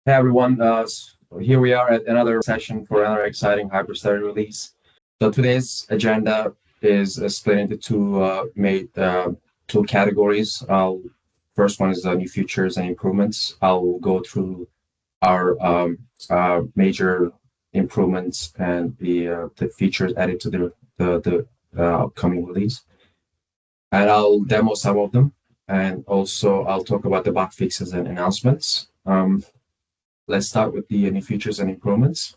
Hey everyone, here we are at another session for another exciting HyperStudy release. So today's agenda is split into two categories. First one is the new features and improvements. I'll go through our major improvements and the features added to the upcoming release, and I'll demo some of them. And also I'll talk about the bug fixes and announcements. Let's start with the new features and improvements.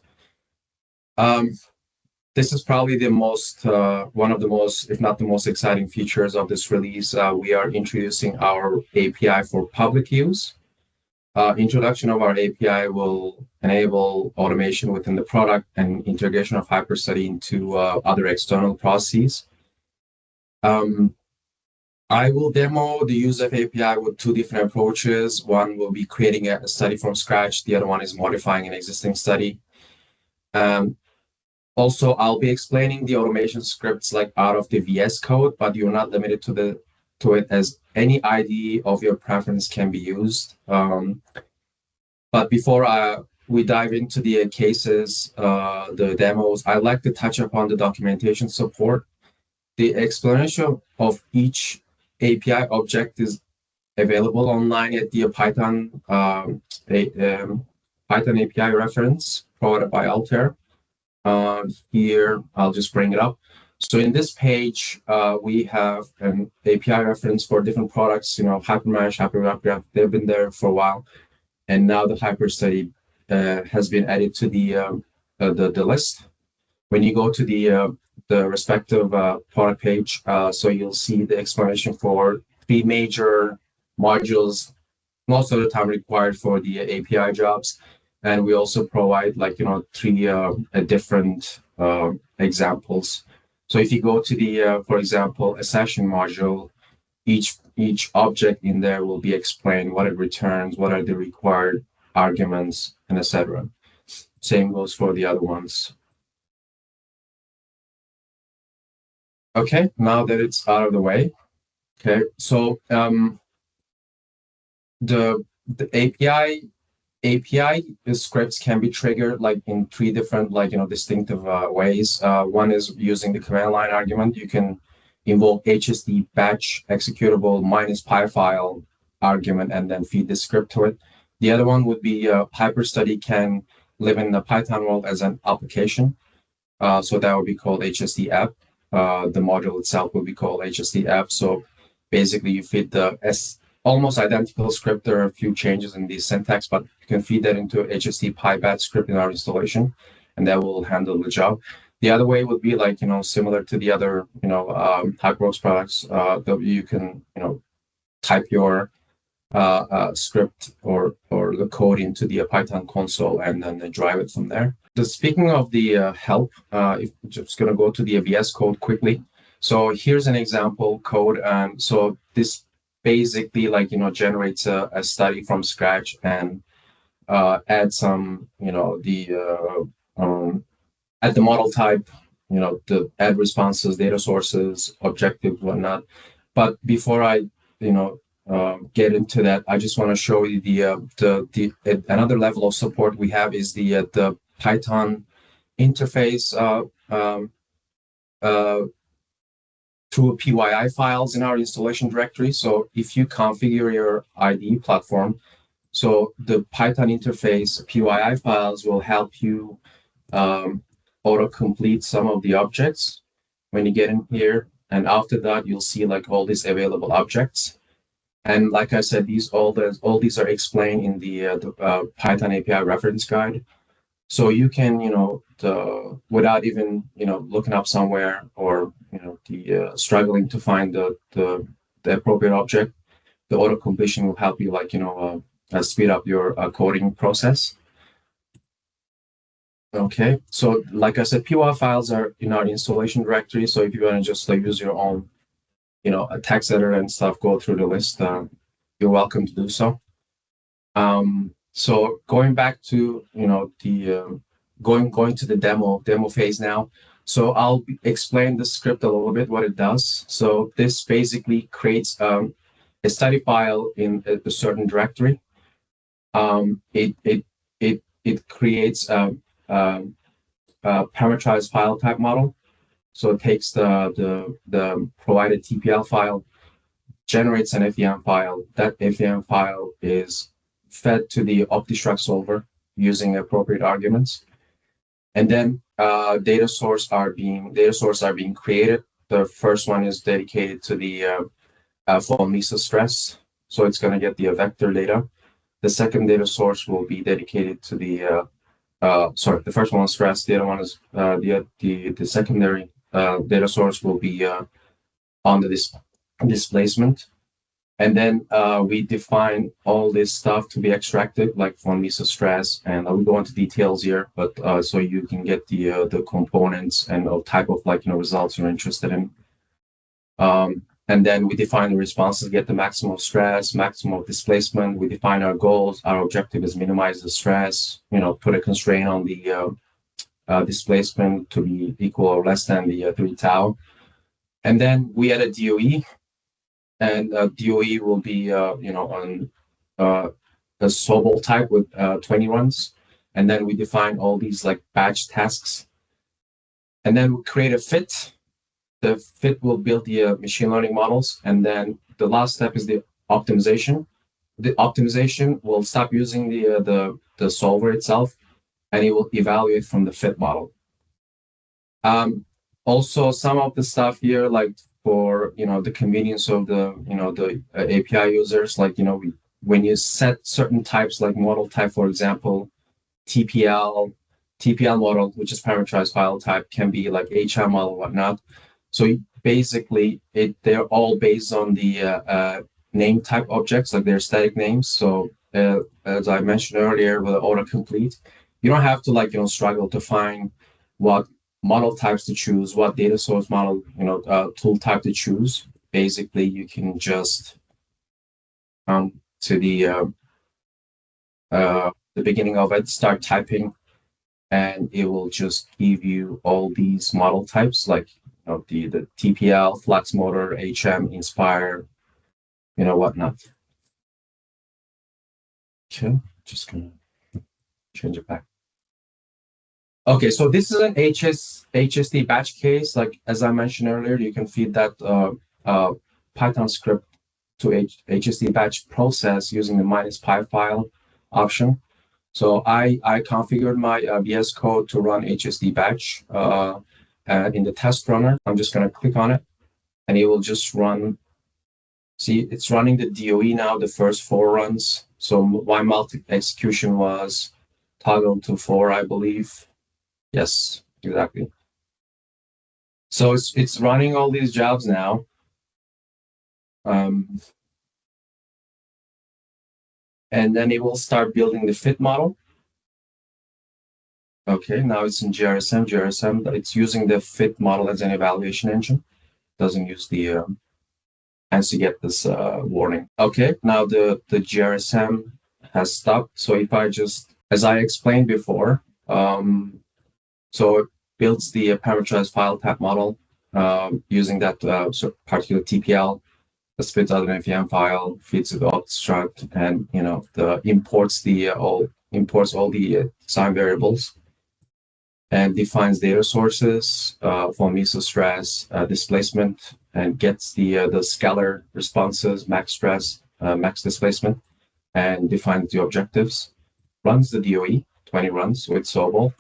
This is probably one of the most, if not the most exciting features of this release. We are introducing our API for public use. Introduction of our API will enable automation within the product and integration of HyperStudy into other external processes. I will demo the use of API with two different approaches. One will be creating a study from scratch. The other one is modifying an existing study. Also, I'll be explaining the automation scripts like out of the VS Code, but you're not limited to it, as any IDE of your preference can be used. But before we dive into the cases, the demos, I'd like to touch upon the documentation support. The explanation of each API object is available online at the Python API reference provided by Altair. Here, I'll just bring it up. So in this page, we have an API reference for different products, HyperMesh, HyperWrap, they've been there for a while. And now the HyperStudy has been added to the list. When you go to the respective product page, so you'll see the explanation for three major modules, most of the time required for the API jobs. And we also provide three different examples. So if you go to for example, a session module, each object in there will be explained what it returns, what are the required arguments, and etc. Same goes for the other ones. Okay, now that it's out of the way, okay, so the API scripts can be triggered in three different distinctive ways. One is using the command line argument. You can invoke HSD batch executable -py file argument and then feed the script to it. The other one would be HyperStudy can live in the Python world as an application. So that would be called HSD app. The module itself will be called HSD app. So basically you feed the almost identical script. There are a few changes in the syntax, but you can feed that into HSD pybat script in our installation, and that will handle the job. The other way would be similar to the other HyperWorks products that you can type your script or the code into the Python console and then drive it from there. Speaking of the help, I'm just going to go to the VS Code quickly. So here's an example code. So this basically generates a study from scratch and add some add the model type, the add responses, data sources, objectives, whatnot. But before I get into that, I just want to show you another level of support we have is the Python interface through PYI files in our installation directory. So if you configure your IDE platform, so the Python interface PYI files will help you auto-complete some of the objects when you get in here. And after that, you'll see all these available objects. And like I said, all these are explained in the Python API reference guide. So you can, without even, looking up somewhere or, struggling to find the appropriate object, the auto completion will help you, speed up your coding process. Okay, so like I said, PY files are in our installation directory. So if you want to just use your own, a text editor and stuff, go through the list, you're welcome to do so. So going back to going to the demo phase now. So I'll explain the script a little bit what it does. So this basically creates a study file in a certain directory. It it creates a parameterized file type model. So it takes the provided TPL file, generates an FEM file. That FEM file is fed to the OptiStruct solver using appropriate arguments, and then data sources are being created. The first one is dedicated to the von Mises stress, so it's going to get the vector data. The second data source will be dedicated to the the first one is stress. The other one is the secondary data source will be on the displacement. And then we define all this stuff to be extracted, like von Mises stress, and I will go into details here, but so you can get the components and type of results you're interested in. And then we define the responses, get the maximum stress, maximum displacement. We define our goals. Our objective is minimize the stress, put a constraint on the displacement to be equal or less than the 3 tau. And then we add a DOE, and DOE will be, on a Sobol type with 20 runs. And then we define all these batch tasks. And then we create a fit. The fit will build the machine learning models, and then the last step is the optimization. The optimization will stop using the solver itself, and it will evaluate from the fit model. Also, some of the stuff here, like for the convenience of the API users, when you set certain types, like model type, for example, TPL model, which is parameterized file type, can be like HM model, whatnot. So basically, they're all based on the name type objects, like their static names. So as I mentioned earlier, with autocomplete, you don't have to struggle to find what model types to choose, what data source model tool type to choose. Basically, you can just come to the beginning of it, start typing, and it will just give you all these model types, like the TPL, Flux Motor, HM, Inspire, whatnot. Okay, just gonna change it back. Okay, so this is an HSD batch case. Like as I mentioned earlier, you can feed that Python script to HSD batch process using the -pi file option. So I configured my VS Code to run HSD batch. In the test runner, I'm just going to click on it, and it will just run. See, it's running the DOE now, the first 4 runs. So my multi-execution was toggle to 4, I believe. Yes, exactly. So it's running all these jobs now. And then it will start building the fit model. Okay, now it's in GRSM, it's using the fit model as an evaluation engine. Doesn't use the hence you get this warning. Okay, now the GRSM has stopped. So if I just, as I explained before, so it builds the parameterized file type model using that particular TPL, that spits out an FEM file, feeds it OptiStruct, and imports all the design variables, and defines data sources for Mises stress, displacement, and gets the scalar responses, max stress, max displacement, and defines the objectives. Runs the DOE, 20 runs with Sobol.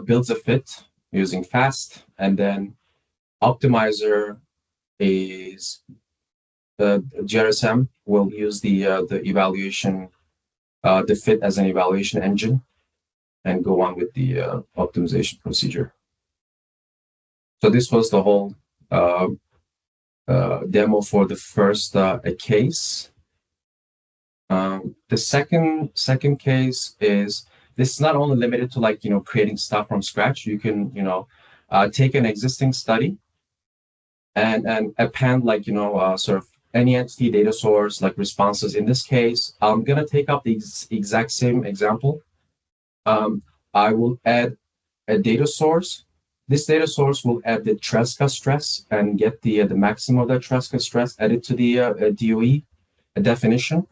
Builds a fit using fast, and then optimizer is the GRSM will use the evaluation, the fit as an evaluation engine, and go on with the optimization procedure. So this was the whole demo for the first case. The second case is, this is not only limited to creating stuff from scratch. You can take an existing study and append sort of any entity data source, like responses. In this case, I'm gonna take up the exact same example. I will add a data source. This data source will add the Tresca stress and get the maximum of that Tresca stress added to the DOE definition.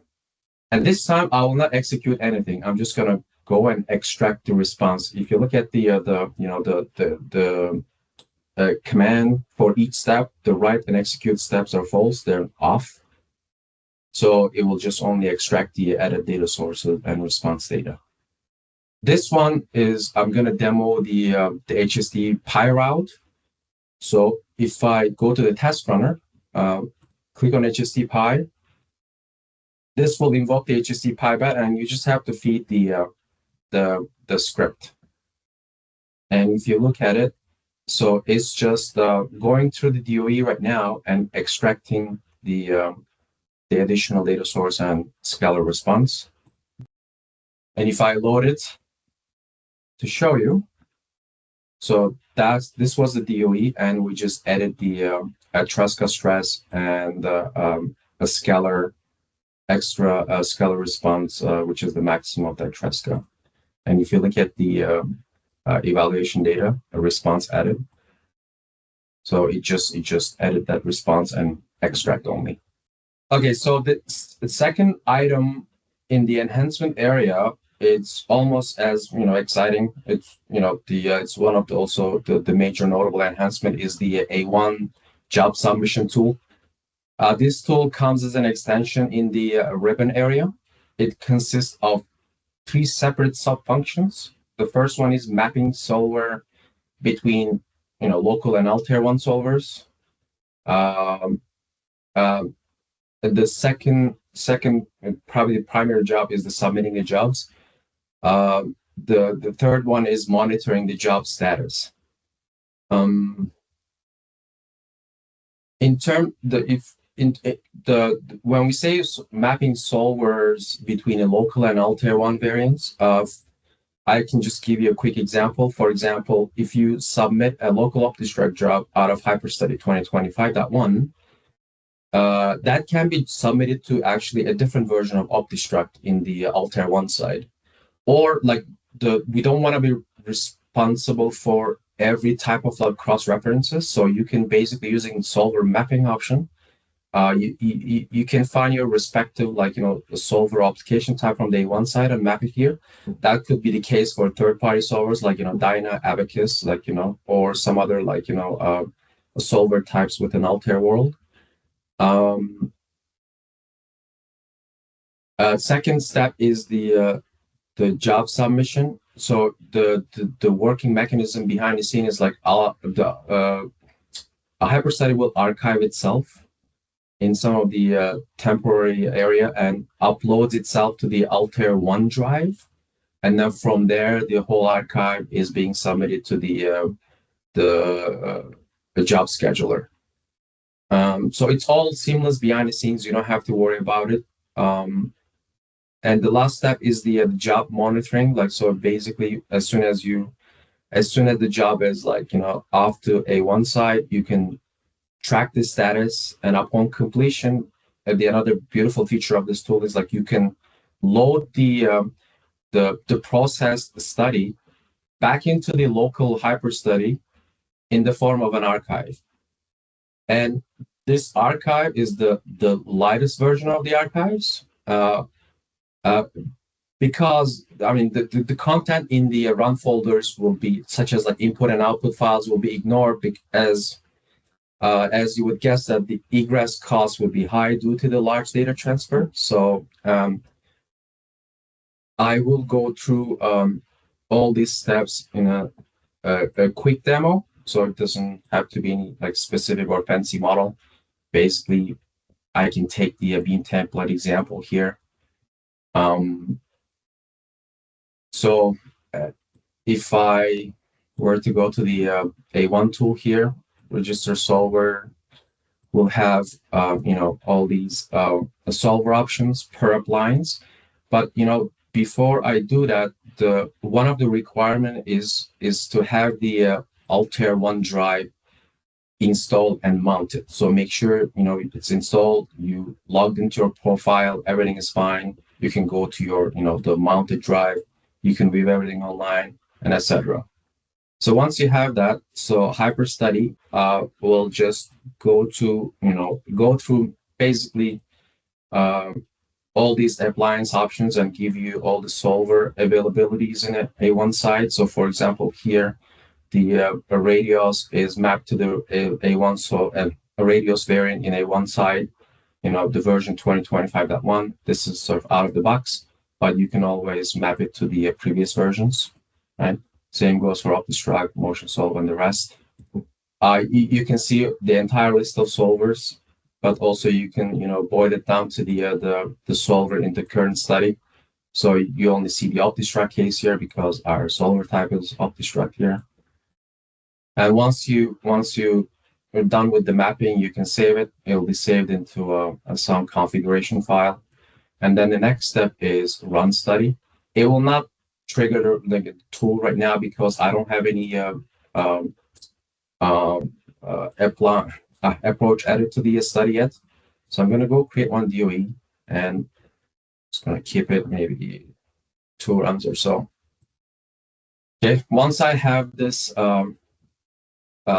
And this time I will not execute anything. I'm just gonna go and extract the response. If you look at the command for each step, the write and execute steps are false. They're off. So it will just only extract the edit data sources and response data. This one is, I'm going to demo the HSD Pi route. So if I go to the test runner, click on HSD Pi, this will invoke the HSD Pi bat, and you just have to feed the script. And if you look at it, so it's just going through the DOE right now and extracting the additional data source and scalar response. And if I load it to show you, so this was the DOE, and we just added the Tresca stress and a scalar extra scalar response, which is the maximum of that Tresca. And if you look at the evaluation data, a response added. So it just added that response and extract only. Okay, so the second item in the enhancement area, it's almost as exciting. It's it's one of the major notable enhancement is the A1 job submission tool. This tool comes as an extension in the ribbon area. It consists of 3 separate sub-functions. The first one is mapping solver between local and Altair 1 solvers. The second probably the primary job is the submitting the jobs. The third one is monitoring the job status. When we say mapping solvers between a local and Altair 1 variants, I can just give you a quick example. For example, if you submit a local OptiStruct job out of HyperStudy 2025.1, that can be submitted to actually a different version of OptiStruct in the Altair 1 side. Or we don't want to be responsible for every type of cross references. So you can basically using solver mapping option, you can find your respective solver application type from the A1 side and map it here. That could be the case for third-party solvers like Dyna, Abacus, or some other solver types within Altair world. Second step is the job submission. So the working mechanism behind the scene is a HyperStudy will archive itself in some of the temporary area and uploads itself to the Altair OneDrive, and then from there the whole archive is being submitted to the job scheduler. So it's all seamless behind the scenes. You don't have to worry about it. And the last step is the job monitoring. So basically, as soon as the job is off to A1 side, you can track the status, and upon completion, another beautiful feature of this tool is you can load the process, the study, back into the local HyperStudy in the form of an archive. And this archive is the lightest version of the archives, because the content in the run folders will be such as input and output files will be ignored, as you would guess that the egress cost would be high due to the large data transfer. So I will go through all these steps in a quick demo, so it doesn't have to be any specific or fancy model. Basically, I can take the beam template example here. So if I were to go to the A1 tool here, register solver will have all these solver options per up lines. But before I do that, one of the requirement is to have the Altair OneDrive installed and mounted. So make sure it's installed, you logged into your profile, everything is fine. You can go to your the mounted drive, you can view everything online, and etc. So once you have that, so HyperStudy will just go through basically all all these appliance options and give you all the solver availabilities in it, A1 side. So for example, here, the radios is mapped to the A1, so a radios variant in A1 side, the version 2025.1. This is sort of out of the box, but you can always map it to the previous versions, right? Same goes for OptiStruct, Motion Solver, and the rest. You can see the entire list of solvers, but also you can, boil it down to the solver in the current study. So you only see the OptiStruct case here because our solver type is OptiStruct here. And once you are done with the mapping, you can save it. It'll be saved into some configuration file. And then the next step is run study. It will not trigger the tool right now because I don't have any approach added to the study yet. So I'm going to go create one DOE and just going to keep it maybe 2 runs or so. Okay, once I have this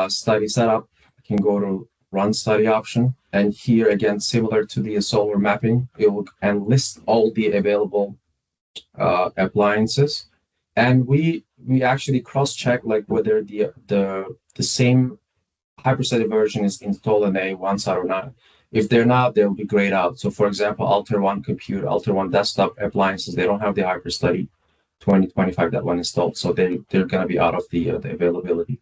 study set up, I can go to run study option. And here again, similar to the solver mapping, it will list all the available appliances. And we actually cross-check like whether the same HyperStudy version is installed in A1 side or not. If they're not, they'll be grayed out. So for example, Altair One Compute, Altair One Desktop appliances, they don't have the HyperStudy 2025.1 installed, so they're going to be out of the availability.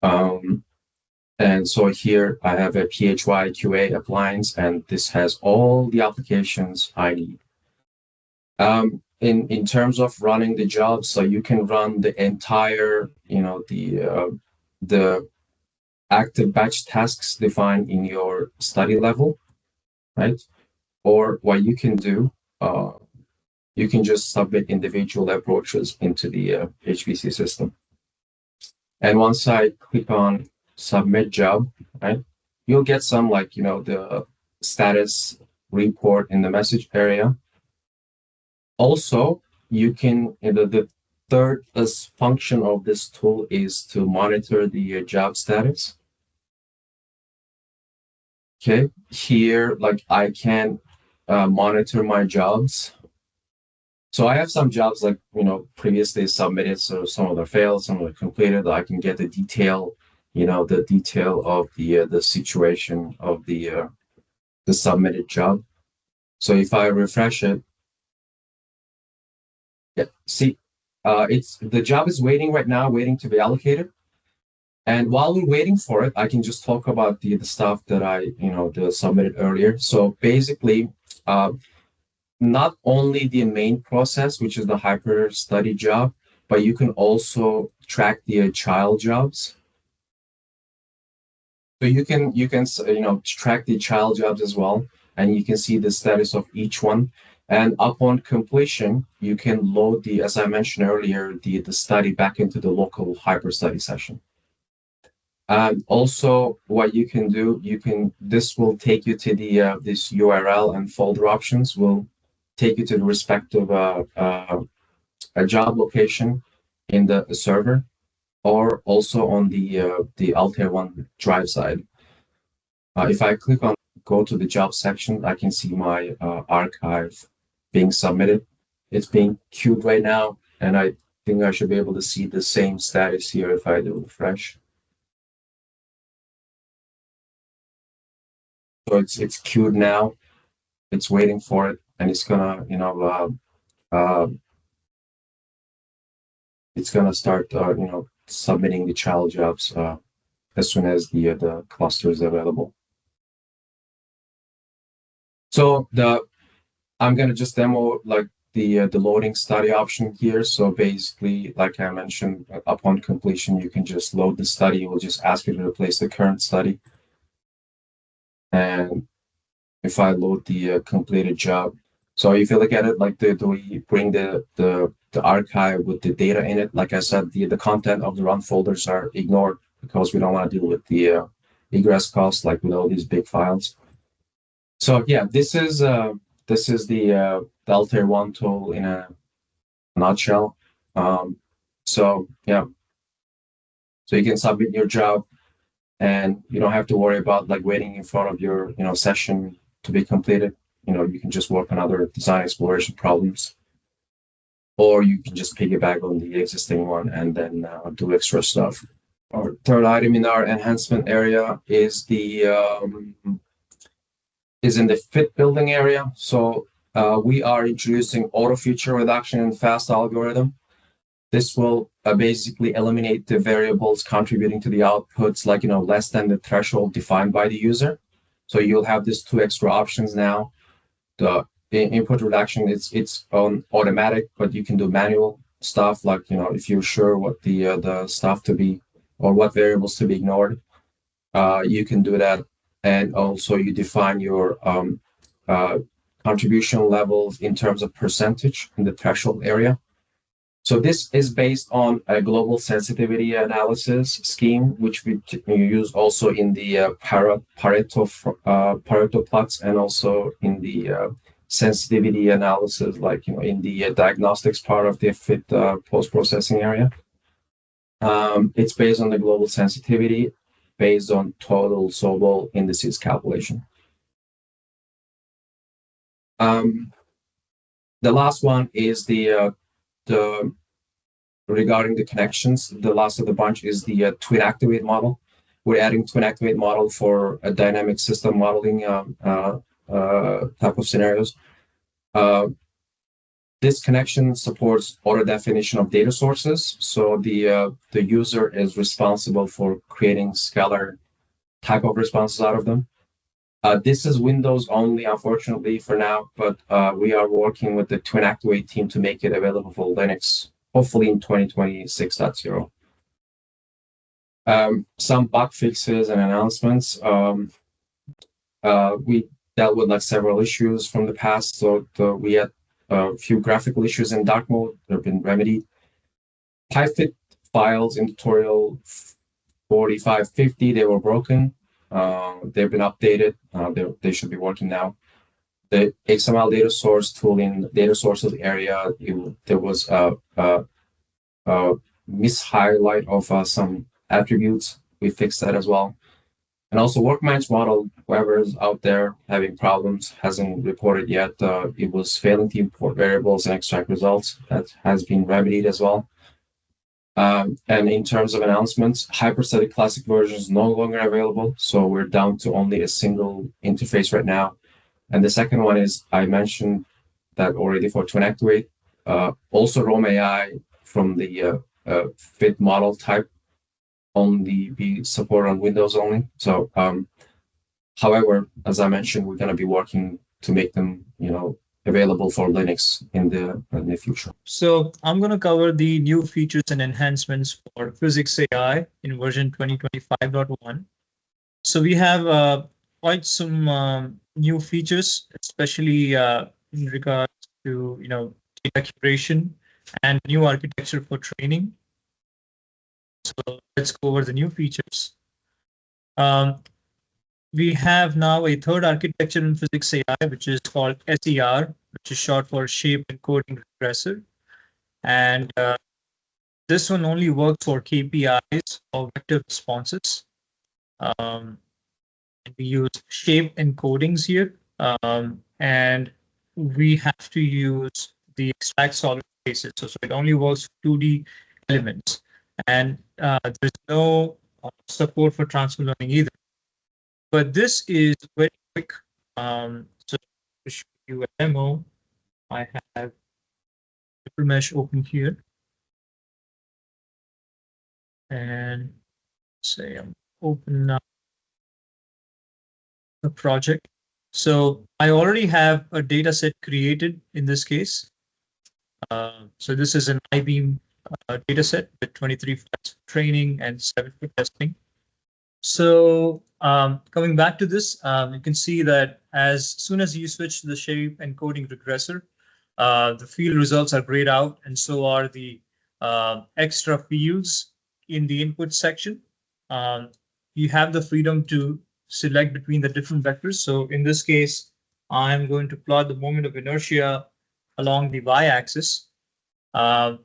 And so here I have a PHY QA appliance, and this has all the applications I need. In terms of running the job, so you can run the entire, the active batch tasks defined in your study level, right? Or what you can do, you can just submit individual approaches into the HPC system. And once I click on submit job, right, you'll get some the status report in the message area. Also, you can, the third function of this tool is to monitor the job status. Okay, here, I can monitor my jobs. So I have some jobs previously submitted, so some of them failed, some of them completed. I can get the detail, the detail of the situation of the submitted job. So if I refresh it, yeah, see, the job is waiting right now, waiting to be allocated. And while we're waiting for it, I can just talk about the stuff that I submitted earlier. So basically, not only the main process, which is the HyperStudy job, but you can also track the child jobs. So you can track the child jobs as well, and you can see the status of each one. And upon completion, you can load as I mentioned earlier, the study back into the local HyperStudy session. And also, what you can do, this will take you to the this URL and folder options will take you to the respective a job location in the server, or also on the Altair One drive side. If I click on go to the job section, I can see my archive being submitted. It's being queued right now, and I think I should be able to see the same status here if I do refresh. So it's queued now. It's waiting for it, and it's gonna it's gonna start submitting the child jobs as soon as the cluster is available. So I'm gonna just demo the loading study option here. So basically, like I mentioned, upon completion, you can just load the study. It will just ask you to replace the current study. And if I load the completed job, so if you look at it, do we bring the archive with the data in it? Like I said, the content of the run folders are ignored because we don't want to deal with the egress costs with all these big files. So yeah, this is the Altair One tool in a nutshell. So yeah, so you can submit your job, and you don't have to worry about waiting in front of your session to be completed. you can just work on other design exploration problems, or you can just piggyback on the existing one and then do extra stuff. Our third item in our enhancement area is in the fit building area. So we are introducing auto feature reduction and fast algorithm. This will basically eliminate the variables contributing to the outputs, like less than the threshold defined by the user. So you'll have these two extra options now. The input reduction, it's on automatic, but you can do manual stuff, like if you're sure what the stuff to be or what variables to be ignored, you can do that. And also you define your contribution levels in terms of percentage in the threshold area. So this is based on a global sensitivity analysis scheme, which we use also in the Pareto plots, and also in the sensitivity analysis, like in the diagnostics part of the fit post-processing area. It's based on the global sensitivity, based on total Sobol indices calculation. The last one is the regarding the connections. The last of the bunch is the twin activate model. We're adding twin activate model for a dynamic system modeling type of scenarios. This connection supports auto definition of data sources. So the user is responsible for creating scalar type of responses out of them. This is Windows only, unfortunately, for now, but we are working with the Twin Activate team to make it available for Linux, hopefully in 2026.0. Some bug fixes and announcements. We dealt with several issues from the past. So we had a few graphical issues in dark mode that have been remedied. PyFit files in tutorial 4550, they were broken. They've been updated. They should be working now. The XML data source tool in data sources area, there was a mishighlight of some attributes. We fixed that as well. And also workbench model, whoever's out there having problems hasn't reported yet. It was failing to import variables and extract results. That has been remedied as well. And in terms of announcements, HyperStatic Classic version is no longer available. So we're down to only a single interface right now. And the second one is, I mentioned that already for Twin Activate, also Rome AI from the fit model type only be supported on Windows only. So, however, as I mentioned, we're going to be working to make them, available for Linux in the future. So I'm going to cover the new features and enhancements for Physics AI in version 2025.1. So we have quite some new features, especially in regards to data curation and new architecture for training. So let's go over the new features. We have now a third architecture in Physics AI, which is called SER, which is short for Shape Encoding Regressor. And this one only works for KPIs or vector responses. We use shape encodings here, and we have to use the extract solid spaces. So it only works for 2D elements. And there's no support for transfer learning either. But this is very quick. So to show you a demo, I have HyperMesh open here. And say I'm open now the project. So I already have a data set created in this case. So this is an I-beam data set with 23 flights for training and 7 for testing. So coming back to this, you can see that as soon as you switch to the shape encoding regressor, the field results are grayed out, and so are the extra fields in the input section. You have the freedom to select between the different vectors. So in this case, I'm going to plot the moment of inertia along the y-axis. And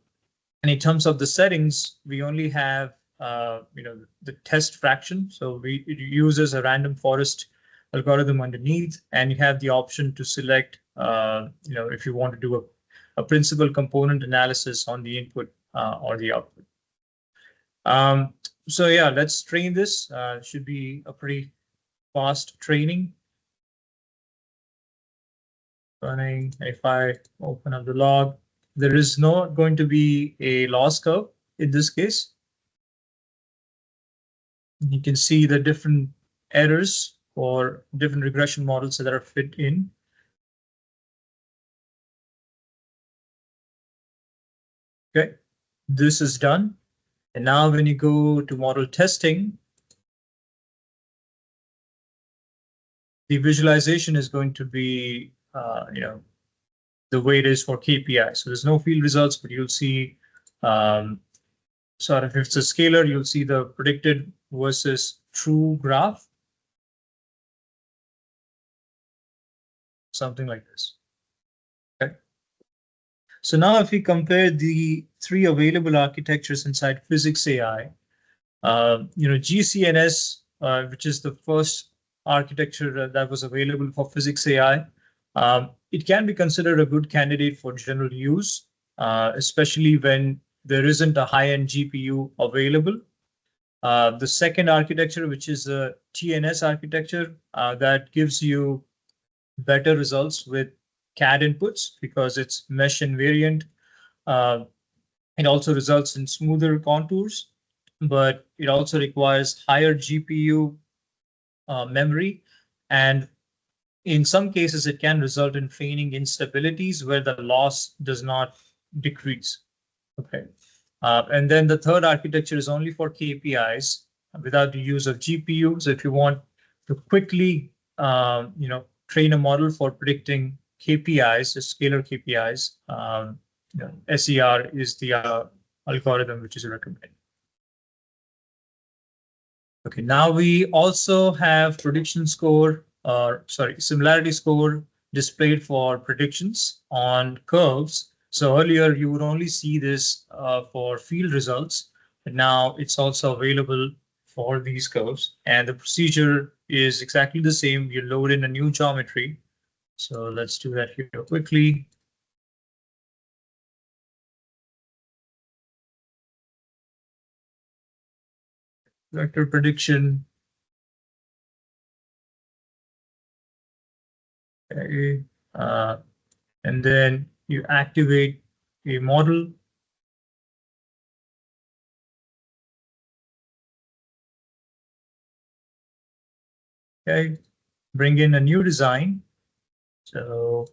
in terms of the settings, we only have the test fraction. So it uses a random forest algorithm underneath, and you have the option to select, if you want to do a principal component analysis on the input or the output. So yeah, let's train this. Should be a pretty fast training. Running, if I open up the log, there is not going to be a loss curve in this case. You can see the different errors or different regression models that are fit in. Okay, this is done. And now when you go to model testing, the visualization is going to be, the way it is for KPI. So there's no field results, but you'll see sort of, if it's a scalar, you'll see the predicted versus true graph. Something like this. Okay. So now if we compare the three available architectures inside physics AI, GCNS, which is the first architecture that was available for physics AI, it can be considered a good candidate for general use, especially when there isn't a high-end GPU available. The second architecture, which is a TNS architecture, that gives you better results with CAD inputs because it's mesh invariant. It also results in smoother contours, but it also requires higher GPU memory, and in some cases it can result in training instabilities where the loss does not decrease. Okay, and then the third architecture is only for KPIs without the use of GPU. So if you want to quickly, train a model for predicting KPIs, the scalar KPIs, SER is the algorithm which is recommended. Okay, now we also have prediction score, similarity score displayed for predictions on curves. So earlier you would only see this for field results, but now it's also available for these curves. And the procedure is exactly the same. You load in a new geometry. So let's do that here quickly. Vector prediction. Okay. And then you activate a model. Okay, bring in a new design. So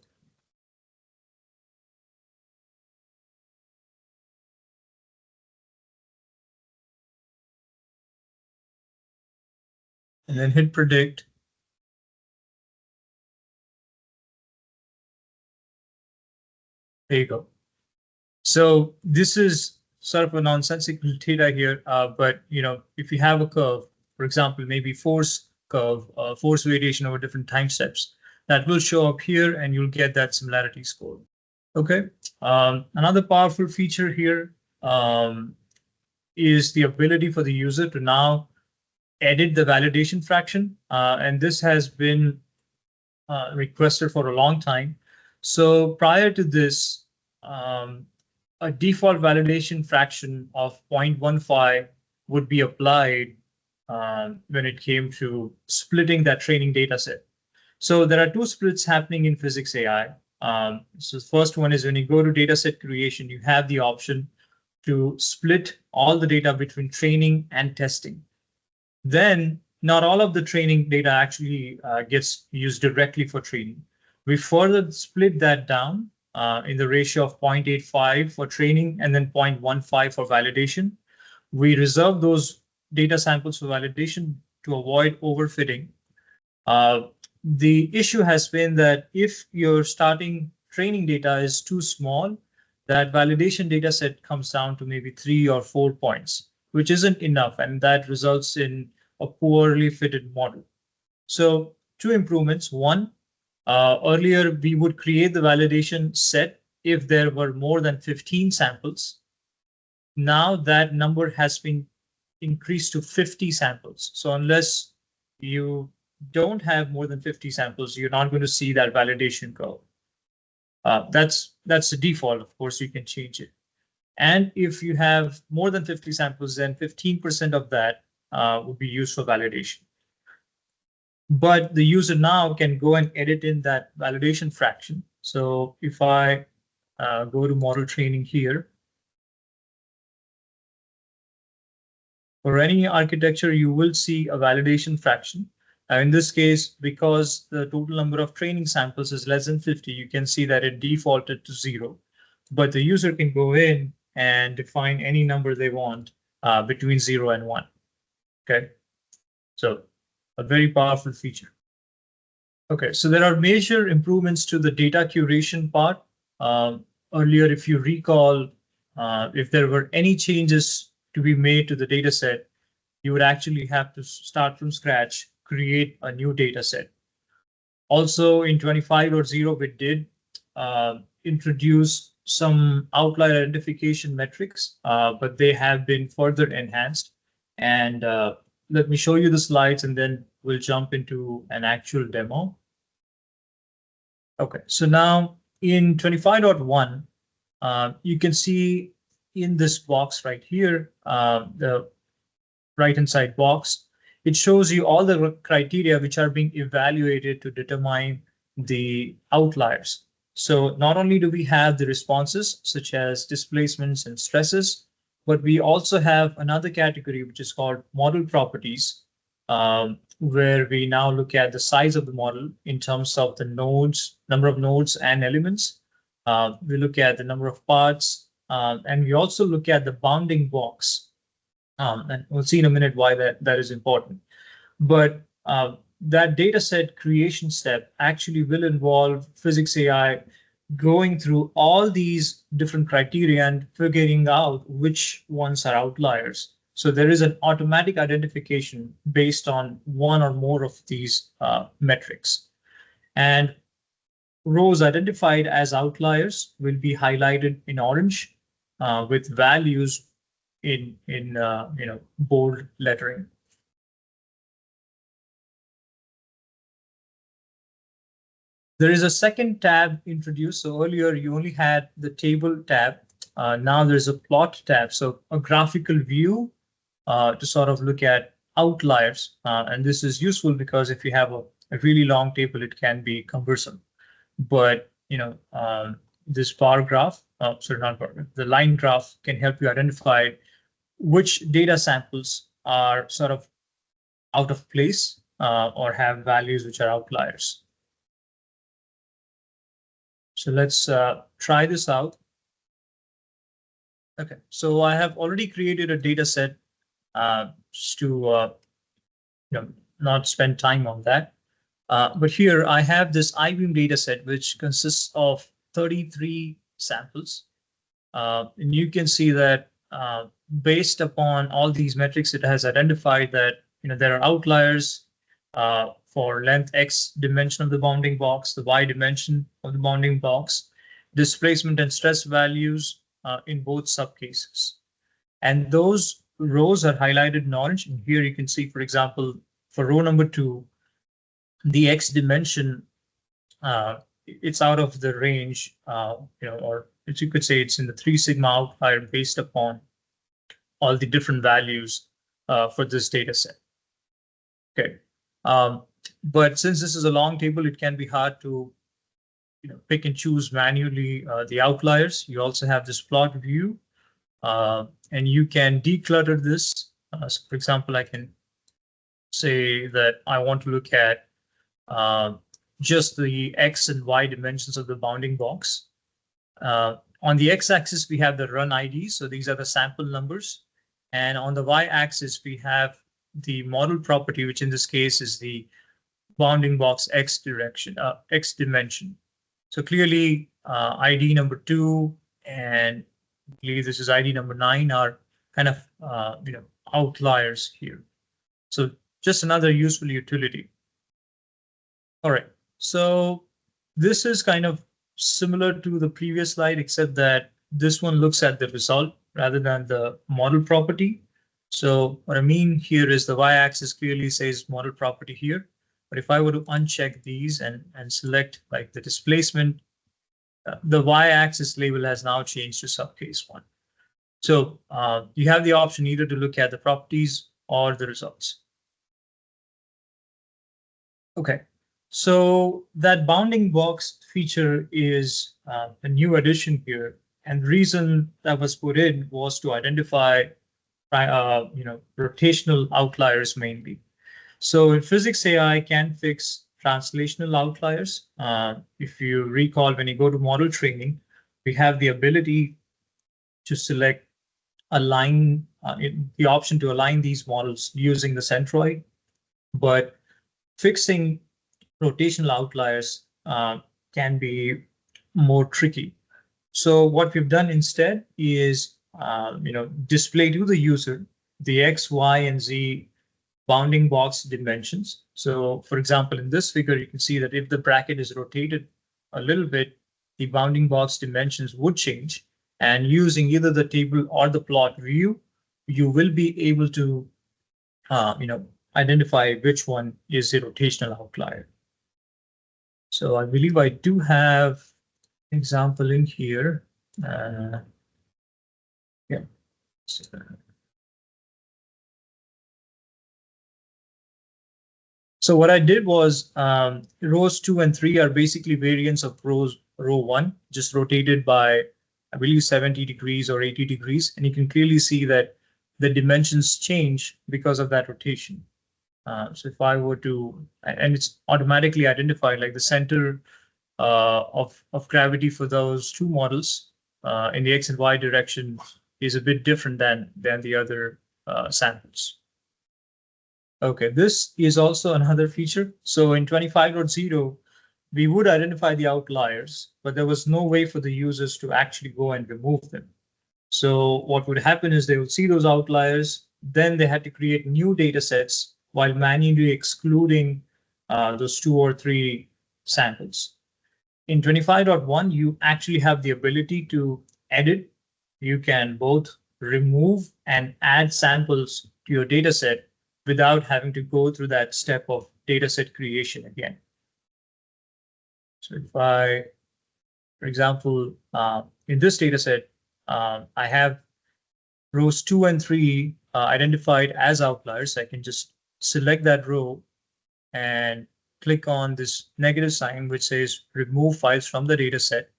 and then hit predict. There you go. So this is sort of a nonsensical data here, but if you have a curve, for example, maybe force curve, force variation over different time steps, that will show up here, and you'll get that similarity score. Okay. Another powerful feature here is the ability for the user to now edit the validation fraction, and this has been requested for a long time. So prior to this, a default validation fraction of 0.15 would be applied when it came to splitting that training data set. So there are two splits happening in physics AI. So the first one is when you go to dataset creation, you have the option to split all the data between training and testing. Then not all of the training data actually gets used directly for training. We further split that down in the ratio of 0.85 for training and then 0.15 for validation. We reserve those data samples for validation to avoid overfitting. The issue has been that if your starting training data is too small, that validation data set comes down to maybe 3 or 4 points, which isn't enough, and that results in a poorly fitted model. So two improvements. One, earlier we would create the validation set if there were more than 15 samples. Now that number has been increased to 50 samples. So unless you don't have more than 50 samples, you're not going to see that validation curve. That's the default. Of course, you can change it. And if you have more than 50 samples, then 15% of that would be used for validation. But the user now can go and edit in that validation fraction. So if I go to model training here, for any architecture, you will see a validation fraction. In this case, because the total number of training samples is less than 50, you can see that it defaulted to 0. But the user can go in and define any number they want between 0 and 1. Okay, so a very powerful feature. Okay, so there are major improvements to the data curation part. Earlier, if you recall, if there were any changes to be made to the data set, you would actually have to start from scratch, create a new data set. Also in 25.0, we did introduce some outlier identification metrics, but they have been further enhanced. And let me show you the slides and then we'll jump into an actual demo. Okay, so now in 25.1, you can see in this box right here, the right-hand side box, it shows you all the criteria which are being evaluated to determine the outliers. So not only do we have the responses such as displacements and stresses, but we also have another category which is called model properties, where we now look at the size of the model in terms of the nodes, number of nodes and elements. We look at the number of parts, and we also look at the bounding box. And we'll see in a minute why that is important. But that data set creation step actually will involve physics AI going through all these different criteria and figuring out which ones are outliers. So there is an automatic identification based on one or more of these metrics. And rows identified as outliers will be highlighted in orange with values in bold lettering. There is a second tab introduced. So earlier you only had the table tab. Now there's a plot tab. So a graphical view to sort of look at outliers. And this is useful because if you have a really long table, it can be cumbersome. But this bar graph, not bar, the line graph can help you identify which data samples are sort of out of place or have values which are outliers. So let's try this out. Okay, so I have already created a data set just to not spend time on that. But here I have this I-beam data set, which consists of 33 samples. And you can see that based upon all these metrics, it has identified that there are outliers for length x dimension of the bounding box, the y dimension of the bounding box, displacement and stress values in both subcases. And those rows are highlighted in orange. And here you can see, for example, for row number 2, the x dimension, it's out of the range, or you could say it's in the 3 sigma outlier based upon all the different values for this data set. Okay, but since this is a long table, it can be hard to pick and choose manually the outliers. You also have this plot view, and you can declutter this. So for example, I can say that I want to look at just the x and y dimensions of the bounding box. On the x-axis, we have the run ID. So these are the sample numbers. And on the y-axis, we have the model property, which in this case is the bounding box x dimension. So clearly, ID number 2 and this is ID number 9 are kind of outliers here. So just another useful utility. All right, so this is kind of similar to the previous slide, except that this one looks at the result rather than the model property. So what I mean here is the y-axis clearly says model property here, But if I were to uncheck these and select like the displacement, the y-axis label has now changed to subcase 1. So you have the option either to look at the properties or the results. Okay, so that bounding box feature is a new addition here. And the reason that was put in was to identify rotational outliers mainly. So in physics, AI can fix translational outliers. If you recall, when you go to model training, we have the ability to select align the option to align these models using the centroid, but fixing rotational outliers can be more tricky. So what we've done instead is display to the user the X, Y, and Z bounding box dimensions. So for example, in this figure, you can see that if the bracket is rotated a little bit, the bounding box dimensions would change. And using either the table or the plot view, you will be able to identify which one is a rotational outlier. So I believe I do have an example in here. Yeah. So what I did was rows 2 and 3 are basically variants of row 1, just rotated by, I believe, 70 degrees or 80 degrees. And you can clearly see that the dimensions change because of that rotation. So if I were to, and it's automatically identified, like the center of gravity for those two models in the X and Y direction is a bit different than the other samples. Okay, this is also another feature. So in 25.0, we would identify the outliers, but there was no way for the users to actually go and remove them. So what would happen is they would see those outliers, then they had to create new data sets while manually excluding those 2 or 3 samples. In 25.1, you actually have the ability to edit. You can both remove and add samples to your data set without having to go through that step of data set creation again. So if I, for example, in this data set, I have rows 2 and 3 identified as outliers. I can just select that row and click on this negative sign, which says remove files from the data set.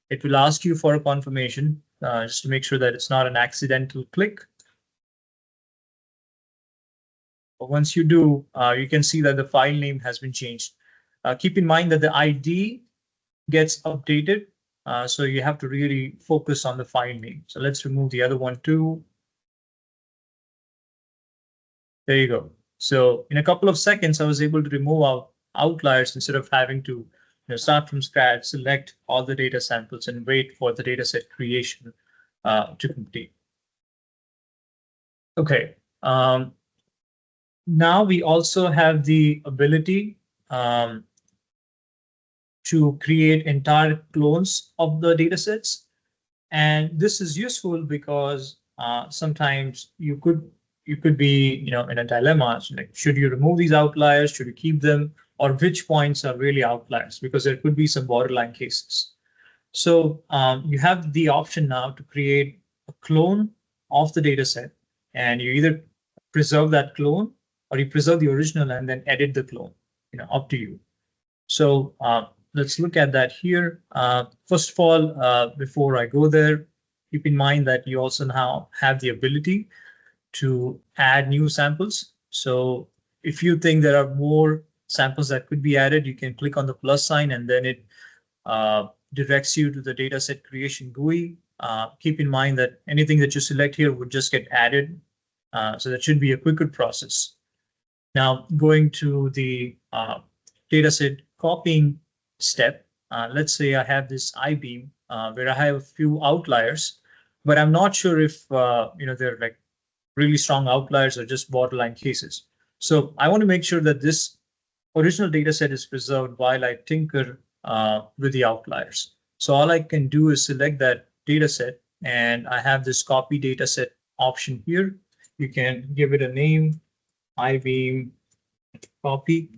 It will ask you for a confirmation just to make sure that it's not an accidental click. But once you do, you can see that the file name has been changed. Keep in mind that the ID gets updated, so you have to really focus on the file name. So let's remove the other one too. There you go. So in a couple of seconds, I was able to remove outliers instead of having to start from scratch, select all the data samples, and wait for the data set creation to complete. Okay. Now we also have the ability to create entire clones of the data sets. And this is useful because sometimes you could be in a dilemma. So like, should you remove these outliers? Should you keep them? Or which points are really outliers? Because there could be some borderline cases. So you have the option now to create a clone of the data set, and you either preserve that clone or you preserve the original and then edit the clone, up to you. So let's look at that here. First of all, before I go there, keep in mind that you also now have the ability to add new samples. So if you think there are more samples that could be added, you can click on the plus sign and then it directs you to the dataset creation GUI. Keep in mind that anything that you select here would just get added. So that should be a quicker process. Now going to the dataset copying step, let's say I have this I-beam where I have a few outliers, but I'm not sure if they're like really strong outliers or just borderline cases. So I want to make sure that this original data set is preserved while I tinker with the outliers. So all I can do is select that data set, and I have this copy data set option here. You can give it a name, I-beam copy.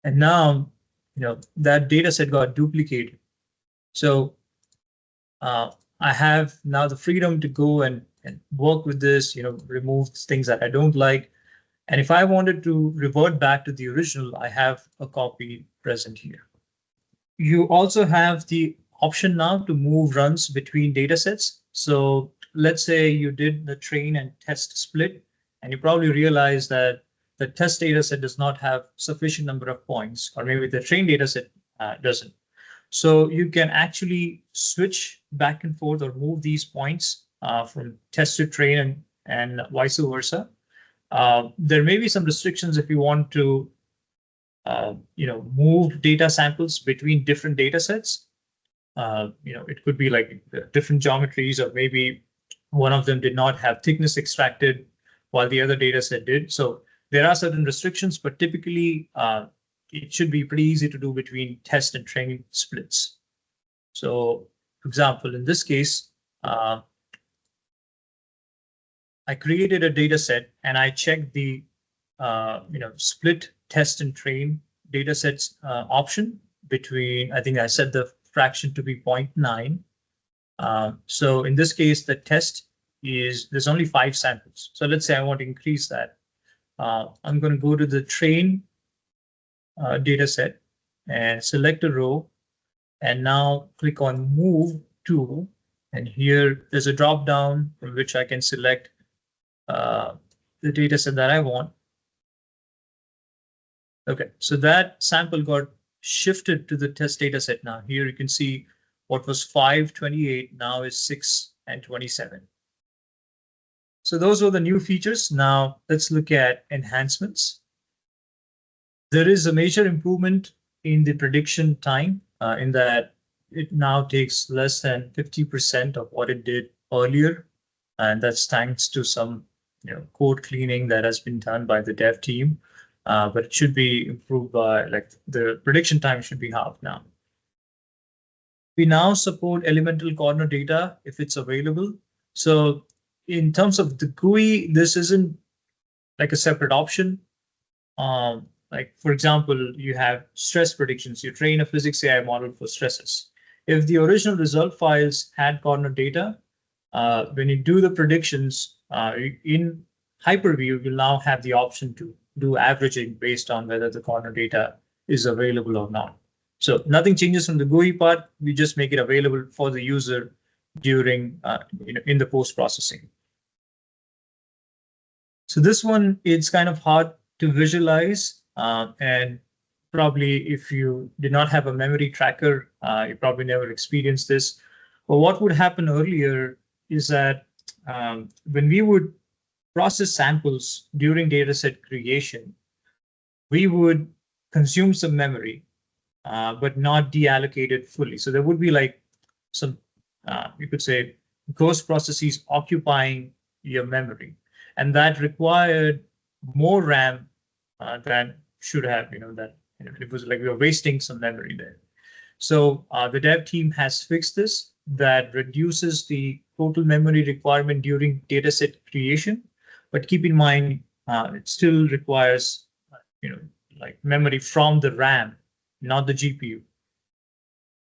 And now, that data set got duplicated. So I have now the freedom to go and work with this, remove things that I don't like. And if I wanted to revert back to the original, I have a copy present here. You also have the option now to move runs between data sets. So let's say you did the train and test split, and you probably realize that the test data set does not have sufficient number of points, or maybe the train data set doesn't. So you can actually switch back and forth or move these points from test to train and vice versa. There may be some restrictions if you want to move data samples between different data sets. It could be like different geometries, or maybe one of them did not have thickness extracted while the other data set did. So there are certain restrictions, but typically it should be pretty easy to do between test and training splits. So, for example, in this case, I created a data set and I checked the split, test, and train data sets option between, I think I set the fraction to be 0.9. So in this case, the test is, there's only 5 samples. So let's say I want to increase that. I'm going to go to the train data set and select a row, and now click on move to, and here there's a drop down from which I can select the data set that I want. Okay, so that sample got shifted to the test data set. Now here you can see what was 528 now is 6 and 27. So those were the new features. Now let's look at enhancements. There is a major improvement in the prediction time in that it now takes less than 50% of what it did earlier. And that's thanks to some code cleaning that has been done by the dev team. But it should be improved by, like, the prediction time should be half now. We now support elemental corner data if it's available. So in terms of the GUI, this isn't like a separate option. Like, for example, you have stress predictions. You train a physics AI model for stresses. If the original result files had corner data, when you do the predictions in HyperView, you'll now have the option to do averaging based on whether the corner data is available or not. So nothing changes from the GUI part. We just make it available for the user during in the post-processing. So this one, it's kind of hard to visualize, and probably if you did not have a memory tracker, you probably never experienced this. But what would happen earlier is that when we would process samples during dataset creation, we would consume some memory, but not deallocate it fully. So there would be like some, you could say, ghost processes occupying your memory, and that required more RAM than should have. It was like we were wasting some memory there. So the dev team has fixed this. That reduces the total memory requirement during dataset creation. But keep in mind, it still requires, like memory from the RAM, not the GPU.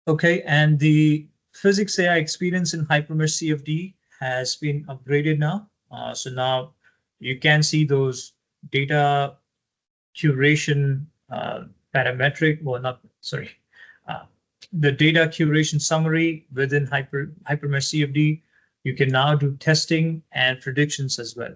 Okay, and the physics AI experience in HyperMesh CFD has been upgraded now. So now you can see those data curation parametric, well, not, sorry, the data curation summary within HyperMesh CFD. You can now do testing and predictions as well.